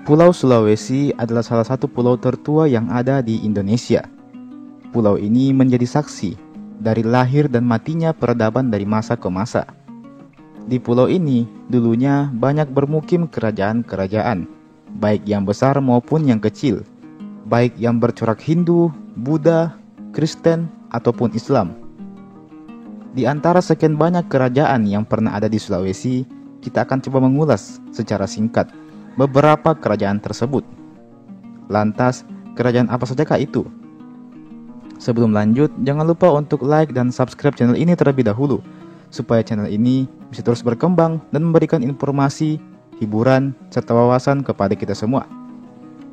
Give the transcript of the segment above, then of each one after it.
Pulau Sulawesi adalah salah satu pulau tertua yang ada di Indonesia. Pulau ini menjadi saksi dari lahir dan matinya peradaban dari masa ke masa. Di pulau ini dulunya banyak bermukim kerajaan-kerajaan, baik yang besar maupun yang kecil, baik yang bercorak Hindu, Buddha, Kristen, ataupun Islam. Di antara sekian banyak kerajaan yang pernah ada di Sulawesi, kita akan coba mengulas secara singkat beberapa kerajaan tersebut. Lantas, kerajaan apa sajakah itu? Sebelum lanjut, jangan lupa untuk like dan subscribe channel ini terlebih dahulu, supaya channel ini bisa terus berkembang dan memberikan informasi, hiburan, serta wawasan kepada kita semua.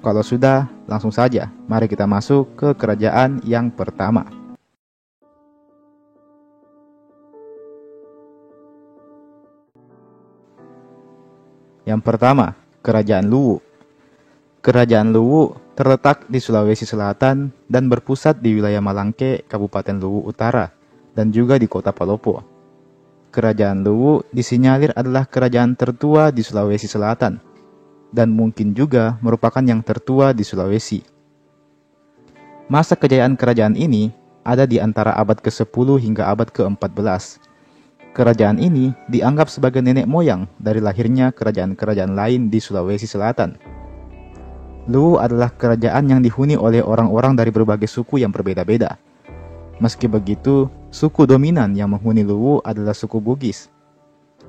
Kalau sudah, langsung saja, mari kita masuk ke kerajaan yang pertama. Yang pertama, Kerajaan Luwu. Kerajaan Luwu terletak di Sulawesi Selatan dan berpusat di wilayah Malangke, Kabupaten Luwu Utara, dan juga di kota Palopo. Kerajaan Luwu disinyalir adalah kerajaan tertua di Sulawesi Selatan, dan mungkin juga merupakan yang tertua di Sulawesi. Masa kejayaan kerajaan ini ada di antara abad ke-10 hingga abad ke-14. Kerajaan ini dianggap sebagai nenek moyang dari lahirnya kerajaan-kerajaan lain di Sulawesi Selatan. Luwu adalah kerajaan yang dihuni oleh orang-orang dari berbagai suku yang berbeda-beda. Meski begitu, suku dominan yang menghuni Luwu adalah suku Bugis.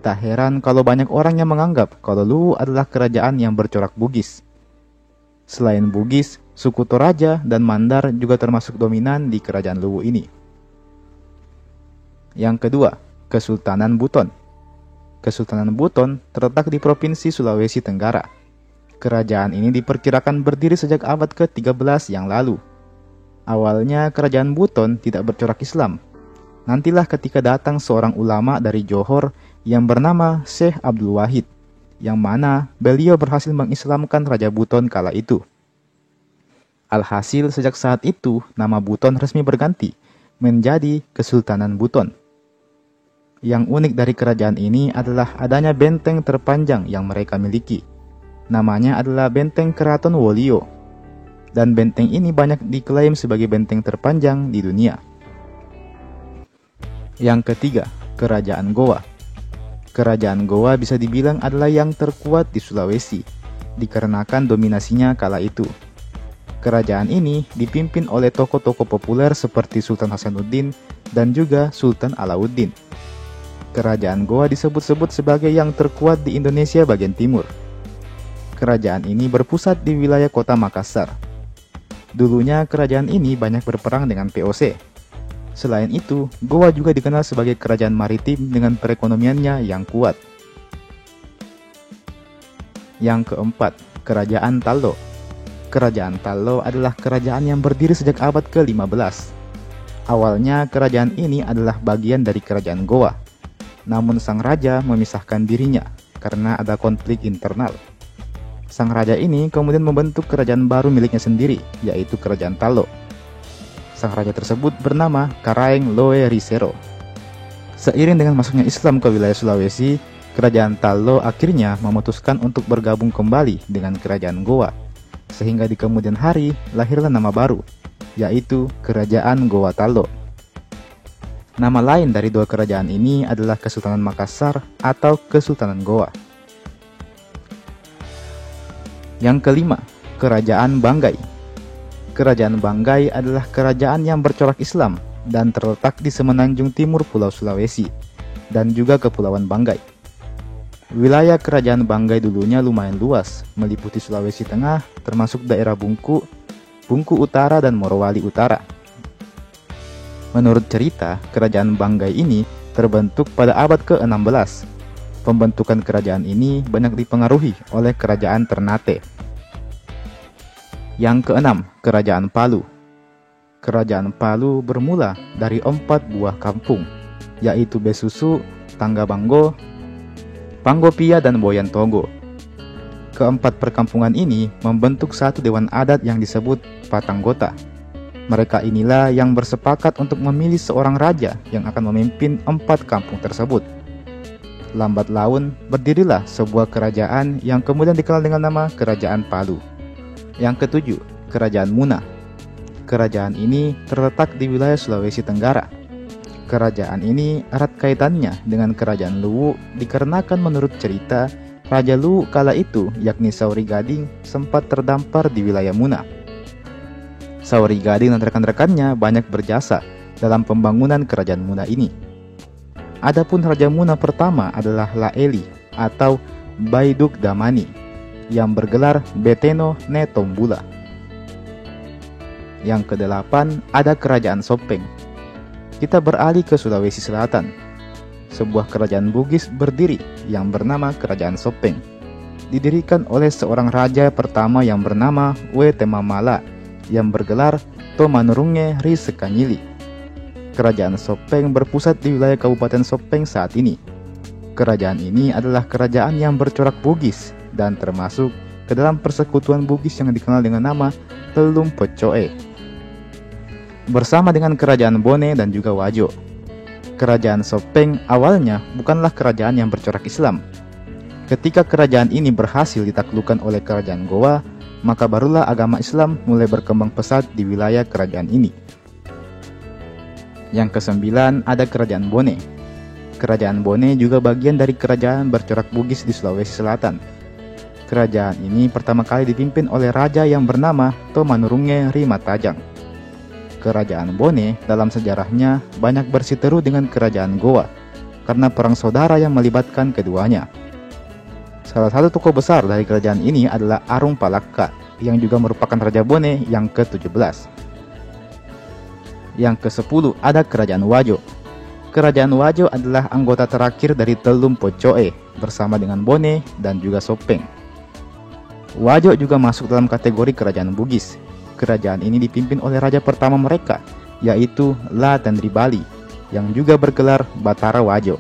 Tak heran kalau banyak orang yang menganggap kalau Luwu adalah kerajaan yang bercorak Bugis. Selain Bugis, suku Toraja dan Mandar juga termasuk dominan di kerajaan Luwu ini. Yang kedua, Kesultanan Buton. Kesultanan Buton terletak di Provinsi Sulawesi Tenggara. Kerajaan ini diperkirakan berdiri sejak abad ke-13 yang lalu. Awalnya kerajaan Buton tidak bercorak Islam. Nantilah ketika datang seorang ulama dari Johor yang bernama Syekh Abdul Wahid, yang mana beliau berhasil mengislamkan Raja Buton kala itu. Alhasil sejak saat itu nama Buton resmi berganti menjadi Kesultanan Buton. Yang unik dari kerajaan ini adalah adanya benteng terpanjang yang mereka miliki. Namanya adalah Benteng Keraton Wolio. Dan benteng ini banyak diklaim sebagai benteng terpanjang di dunia. Yang ketiga, Kerajaan Goa. Kerajaan Goa bisa dibilang adalah yang terkuat di Sulawesi, dikarenakan dominasinya kala itu. Kerajaan ini dipimpin oleh tokoh-tokoh populer seperti Sultan Hasanuddin dan juga Sultan Alauddin. Kerajaan Goa disebut-sebut sebagai yang terkuat di Indonesia bagian timur. Kerajaan ini berpusat di wilayah kota Makassar. Dulunya kerajaan ini banyak berperang dengan VOC. Selain itu, Goa juga dikenal sebagai kerajaan maritim dengan perekonomiannya yang kuat. Yang keempat, Kerajaan Tallo. Kerajaan Tallo adalah kerajaan yang berdiri sejak abad ke-15. Awalnya kerajaan ini adalah bagian dari kerajaan Goa. Namun sang raja memisahkan dirinya karena ada konflik internal. Sang raja ini kemudian membentuk kerajaan baru miliknya sendiri, yaitu Kerajaan Tallo. Sang raja tersebut bernama Karaeng Loe Risero. Seiring dengan masuknya Islam ke wilayah Sulawesi, Kerajaan Tallo akhirnya memutuskan untuk bergabung kembali dengan Kerajaan Goa. Sehingga di kemudian hari lahirlah nama baru, yaitu Kerajaan Goa Tallo. Nama lain dari dua kerajaan ini adalah Kesultanan Makassar atau Kesultanan Goa. Yang kelima, Kerajaan Banggai. Kerajaan Banggai adalah kerajaan yang bercorak Islam dan terletak di semenanjung timur Pulau Sulawesi dan juga Kepulauan Banggai. Wilayah kerajaan Banggai dulunya lumayan luas, meliputi Sulawesi Tengah termasuk daerah Bungku, Bungku Utara dan Morowali Utara. Menurut cerita, kerajaan Banggai ini terbentuk pada abad ke-16. Pembentukan kerajaan ini banyak dipengaruhi oleh kerajaan Ternate. Yang keenam, Kerajaan Palu. Kerajaan Palu bermula dari 4 buah kampung, yaitu Besusu, Tanggabanggo, Panggopia, dan Boyantogo. Keempat perkampungan ini membentuk satu dewan adat yang disebut Patanggota. Mereka inilah yang bersepakat untuk memilih seorang raja yang akan memimpin 4 kampung tersebut. lambat laun berdirilah sebuah kerajaan yang kemudian dikenal dengan nama Kerajaan Palu. Yang ketujuh, Kerajaan Muna. Kerajaan ini terletak di wilayah Sulawesi Tenggara. Kerajaan ini erat kaitannya dengan Kerajaan Luwu dikarenakan menurut cerita, Raja Luwu kala itu, yakni Sauri Gading, sempat terdampar di wilayah Muna. Sauri Gading dan rekan-rekannya banyak berjasa dalam pembangunan Kerajaan Muna ini. Adapun Raja Muna pertama adalah Laeli atau Baiduk Damani yang bergelar Beteno Netombula. Yang kedelapan ada Kerajaan Sopeng. Kita beralih ke Sulawesi Selatan. Sebuah kerajaan Bugis berdiri yang bernama Kerajaan Sopeng. Didirikan oleh seorang raja pertama yang bernama Wetemamala yang bergelar Tomanurunge Risekanyili. Kerajaan Sopeng berpusat di wilayah Kabupaten Sopeng saat ini. Kerajaan ini adalah kerajaan yang bercorak Bugis dan termasuk ke dalam persekutuan Bugis yang dikenal dengan nama Telum Pocoe. Bersama dengan Kerajaan Bone dan juga Wajo. Kerajaan Sopeng awalnya bukanlah kerajaan yang bercorak Islam. Ketika kerajaan ini berhasil ditaklukkan oleh Kerajaan Goa, maka barulah agama Islam mulai berkembang pesat di wilayah kerajaan ini. Yang kesembilan ada Kerajaan Bone. Kerajaan Bone juga bagian dari kerajaan bercorak Bugis di Sulawesi Selatan. Kerajaan ini pertama kali dipimpin oleh raja yang bernama Tomanurunge Rimatajang. Kerajaan Bone dalam sejarahnya banyak bersiteru dengan Kerajaan Goa karena perang saudara yang melibatkan keduanya. Salah satu tokoh besar dari kerajaan ini adalah Arung Palaka yang juga merupakan Raja Bone yang ke-17. Yang ke-10 ada Kerajaan Wajo. Kerajaan Wajo adalah anggota terakhir dari Telum Pocoe bersama dengan Bone dan juga Sopeng. Wajo juga masuk dalam kategori kerajaan Bugis. Kerajaan ini dipimpin oleh raja pertama mereka, yaitu La Tendribali, yang juga bergelar Batara Wajo.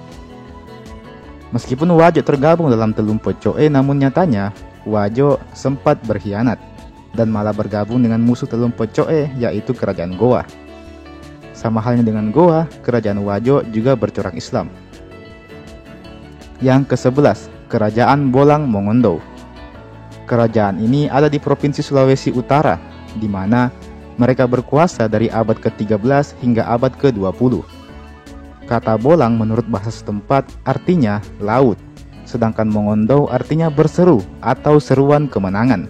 Meskipun Wajo tergabung dalam Telum Pocoe, namun nyatanya Wajo sempat berkhianat dan malah bergabung dengan musuh Telum Pocoe, yaitu Kerajaan Goa. Sama halnya dengan Goa, Kerajaan Wajo juga bercorak Islam. Yang ke-11, Kerajaan Bolang Mongondo. Kerajaan ini ada di Provinsi Sulawesi Utara, di mana mereka berkuasa dari abad ke-13 hingga abad ke-20. Kata Bolang menurut bahasa setempat artinya laut, sedangkan Mongondo artinya berseru atau seruan kemenangan.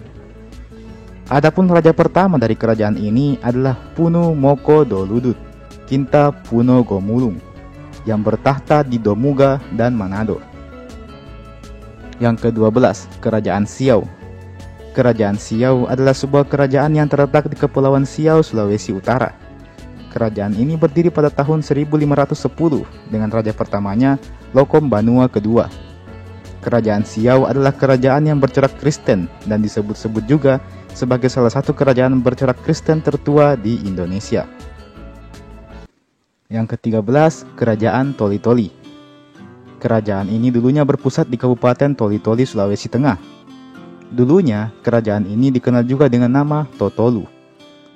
Adapun raja pertama dari kerajaan ini adalah Punu Moko Doludut Kinta Puno Gomulung yang bertahta di Domuga dan Manado. Yang ke-12, Kerajaan Siau. Kerajaan Siau adalah sebuah kerajaan yang terletak di Kepulauan Siau, Sulawesi Utara. Kerajaan ini berdiri pada tahun 1510 dengan raja pertamanya Lokom Banua II. Kerajaan Siau adalah kerajaan yang bercorak Kristen dan disebut-sebut juga sebagai salah satu kerajaan bercorak Kristen tertua di Indonesia. Yang ke-13, Kerajaan Toli-Toli. Kerajaan ini dulunya berpusat di Kabupaten Toli-Toli, Sulawesi Tengah. Dulunya, kerajaan ini dikenal juga dengan nama Totolu,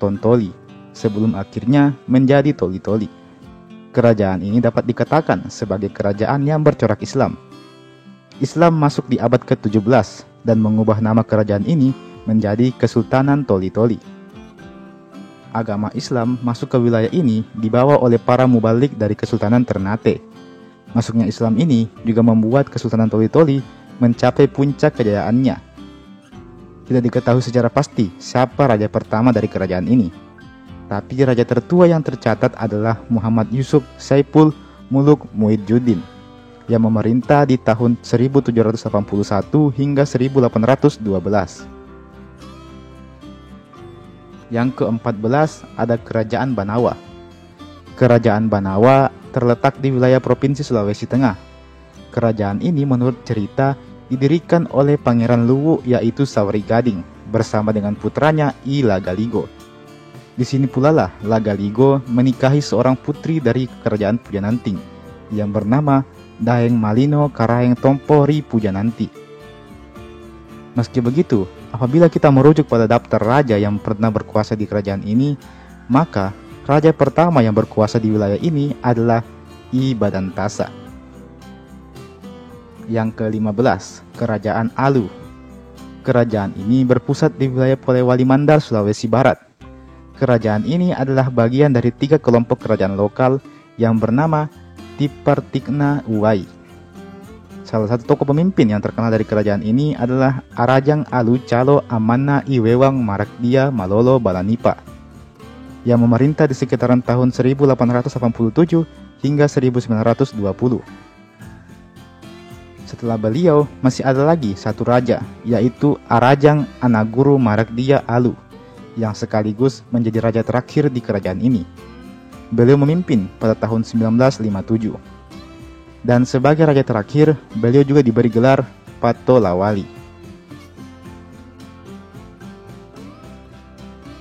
Tontoli, sebelum akhirnya menjadi Toli-Toli. Kerajaan ini dapat dikatakan sebagai kerajaan yang bercorak Islam. Islam masuk di abad ke-17 dan mengubah nama kerajaan ini menjadi Kesultanan Toli-Toli. Agama Islam masuk ke wilayah ini dibawa oleh para mubalik dari Kesultanan Ternate. Masuknya Islam ini juga membuat Kesultanan Toli-Toli mencapai puncak kejayaannya. Tidak diketahui secara pasti siapa raja pertama dari kerajaan ini. Tapi raja tertua yang tercatat adalah Muhammad Yusuf Saipul Muluk Muidjuddin yang memerintah di tahun 1781 hingga 1812. Yang ke-14 ada Kerajaan Banawa. Kerajaan Banawa terletak di wilayah Provinsi Sulawesi Tengah. Kerajaan ini menurut cerita didirikan oleh Pangeran Luwu yaitu Sauri Gading bersama dengan putranya I Lagaligo. Di sini pula lah Lagaligo menikahi seorang putri dari Kerajaan Pujananting yang bernama Daeng Malino Karaeng Tompori Pujananti. Meski begitu, apabila kita merujuk pada daftar raja yang pernah berkuasa di kerajaan ini, maka raja pertama yang berkuasa di wilayah ini adalah I Badantasa. yang ke-15, Kerajaan Alu. Kerajaan ini berpusat di wilayah Polewali Mandar, Sulawesi Barat. Kerajaan ini adalah bagian dari 3 kelompok kerajaan lokal yang bernama Tipartikna Uwai. Salah satu tokoh pemimpin yang terkenal dari kerajaan ini adalah Arajang Alu Calo Amanna Iwewang Marakdia Malolo Balanipa, yang memerintah di sekitaran tahun 1887 hingga 1920. Setelah beliau, masih ada lagi satu raja, yaitu Arajang Anaguru Marakdia Alu, yang sekaligus menjadi raja terakhir di kerajaan ini. Beliau memimpin pada tahun 1957. Dan sebagai raja terakhir, beliau juga diberi gelar Pato Lawali.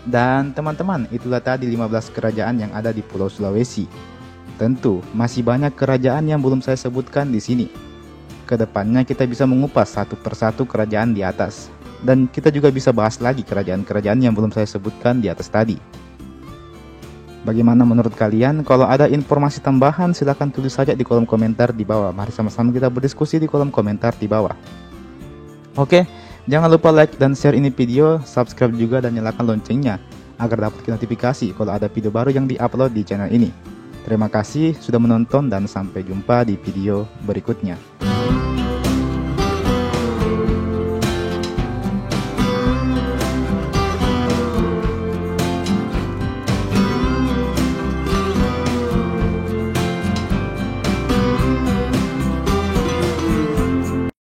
Dan teman-teman, itulah tadi 15 kerajaan yang ada di Pulau Sulawesi. Tentu, masih banyak kerajaan yang belum saya sebutkan di sini. Kedepannya kita bisa mengupas satu persatu kerajaan di atas. Dan kita juga bisa bahas lagi kerajaan-kerajaan yang belum saya sebutkan di atas tadi. Bagaimana menurut kalian? Kalau ada informasi tambahan silahkan tulis saja di kolom komentar di bawah. Mari sama-sama kita berdiskusi di kolom komentar di bawah. Oke, jangan lupa like dan share ini video, subscribe juga dan nyalakan loncengnya agar dapat notifikasi kalau ada video baru yang diupload di channel ini. Terima kasih sudah menonton dan sampai jumpa di video berikutnya.